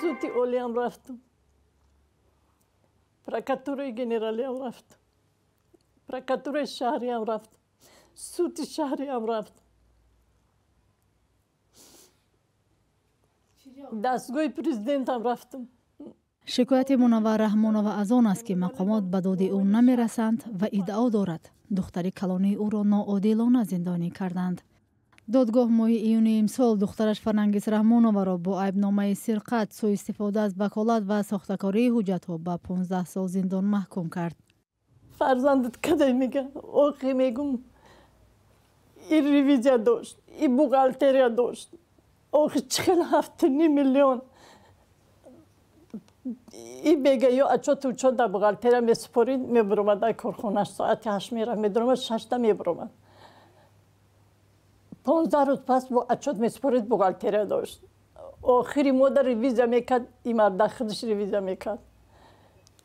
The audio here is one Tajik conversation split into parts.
Суди олиам рафтам. Прокуратураи генералиам рафтам. Прокуратураи шаҳриам рафтам. Суди шаҳриам рафтам. дастгоҳи президентам рафтам. шикояти Мунаввар Раҳмонова аз он аст ки мақомот ба доди ӯ намерасанд ва иддао дорад духтари калонии ӯро ноодилона зиндонӣ карданд. додгоҳ моҳи июни имсол духтараш Фарангиз Раҳмоноваро бо айбномаи сирқат, сӯистифода аз ваколат ва сохтакории ҳуҷҷатҳо ба 15 сол зиндон маҳкум кард. фарзандат кадай мега оқи мегум и ревизия дошт, и бухгалтерия дошт. Охи чихел 7,5 миллион. И бега ё отчет учет да бухгалтерия месупорид, мебуромад ай корхонаш соати 8 мерафт, медуромад 6 мебуромад. 15 рӯз пас бо отчет месупорид бухгалтерия дошт. охири мода ревизия мекард, и марда худаш ревизия мекард.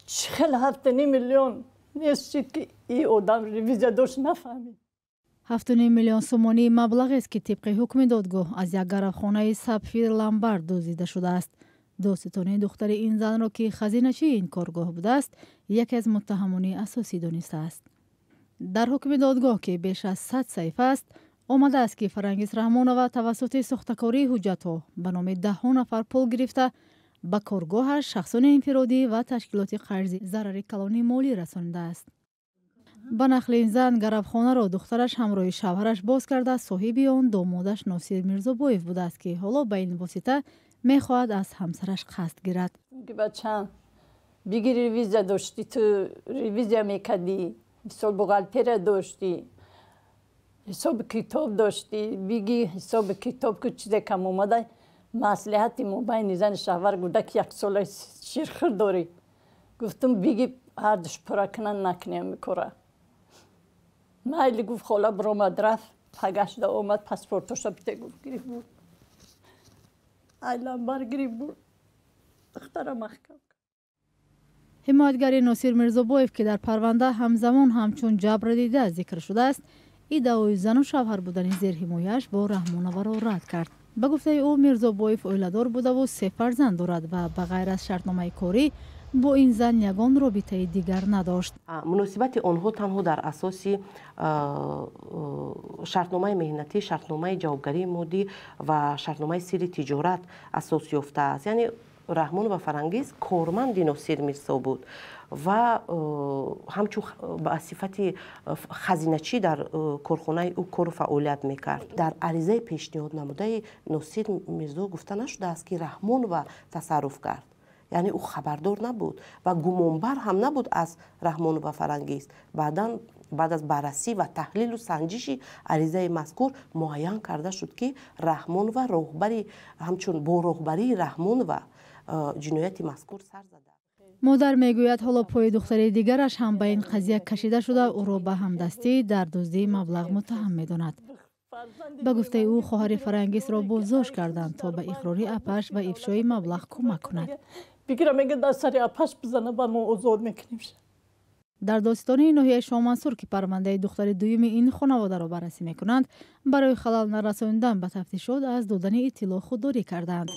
чихел 7,5 миллион нестшид ки и одам ревизия дошт нафаҳмид. 7,5 миллион сомонии маблағест ки тибқи ҳукми додгоҳ аз як гаравхонаи Сапфир Ламбард дуздида шудааст. доститони духтари ин занро ки хазиначии ин коргоҳ будааст, яке аз муттаҳамони асосӣ донистааст. дар ҳукми додгоҳ ки беш аз 100 саҳифа аст, омадааст ки Фарангиз Раҳмонова тавассути сохтакории ҳуҷҷатҳо ба номи даҳҳо нафар пул гирифта ба коргоҳаш шахсони инфиродӣ ва ташкилоти қарзӣ зарари калонии молӣ расонидааст. ба нақли ин зан гаравхонаро духтараш ҳамроҳи шавҳараш боз карда, соҳиби он домодаш Носир Мирзобоев будааст ки ҳоло ба ин восита мехоҳад аз ҳамсараш қасд гирад. бачам биги ревизия дошти, ту ревизия мекардӣ, мисол бухгалтерия дошти, ҳисоби китоб дошти, биги ҳисоби китоб ку чизе кам омада маслиҳати мобайни зани шаҳвар гӯда ки яксола ширхӯр дорӣ. гуфтум биги ҳардуш пура кунан накунем кора. майли гуфт хола биромад рафт, пагашда омад паспортоша бите гуфт гирифт бурд. ай ламбар гирифт бурд. духтара маҳкам. ҳимоятгари Носир Мирзобоев ки дар парванда ҳамзамон ҳамчун ҷабрдида зикр шудааст, иддаои зану шавҳар будани зерҳимояаш бо Раҳмоноваро рад кард. ба гуфтаи ӯ Мирзобоев оиладор будаву 3 фарзанд дорад ва ба ғайр аз шартномаи корӣ бо ин зан ягон робитаи дигар надошт. муносибати онҳо танҳо дар асоси шартномаи меҳнатӣ, шартномаи ҷавобгарии моддӣ ва шартномаи сирри тиҷорат асос ёфтааст. яъне Раҳмонова Фарангиз корманди Носир Мирзо буд ва ҳамчун ба сифати хазиначӣ дар корхонаи ӯ кору фаъолият мекард. дар аризаи пешниҳод намудаи Носир Мирзо гуфта нашудааст ки Раҳмонова тасарруф кард. яъне ӯ хабардор набуд ва гумонбар ҳам набуд аз Раҳмонова Фарангиз. баъд аз баррасӣ ва таҳлилу санҷиши аризаи мазкур муайян карда шуд ки Раҳмонова роҳбари ҳамчун бо роҳбарии Раҳмонова ҷинояти мазкур сар зада. модар мегӯяд ҳоло пои духтари дигараш ҳам ба ин қазия кашида шуда, ӯро ба ҳамдастӣ дар дуздии маблағ муттаҳам медонад. ба гуфтаи ӯ хоҳари Фарангизро боздошт карданд то ба иқрори апаш ва ифшои маблағ кӯмак кунад. бигира мега дастари апаш бизана ба мо озод мекунем. дар достистони ноҳияи Шоҳмансур ки парвандаи духтари дуюми ин хонаводаро баррасӣ мекунанд, барои халал нарасонидан ба тафтишот аз додани иттилоъ худдорӣ карданд.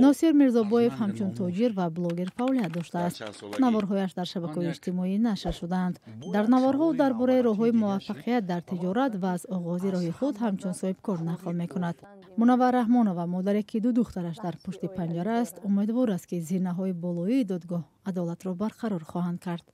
Носир Мирзобоев ҳамчун тоҷир ва блогер фаъолият доштааст. наворҳояш дар шабакаҳои иҷтимоӣ нашр шуданд. дар наворҳо дар бораи роҳҳои муваффақият дар тиҷорат ва аз оғози роҳи худ ҳамчун соҳибкор нақл мекунад. Мунаввар Раҳмонова, модаре ки ду духтараш дар пушти панҷара аст, умедвор аст ки зинаҳои болоии додгоҳ адолатро барқарор хоҳанд кард.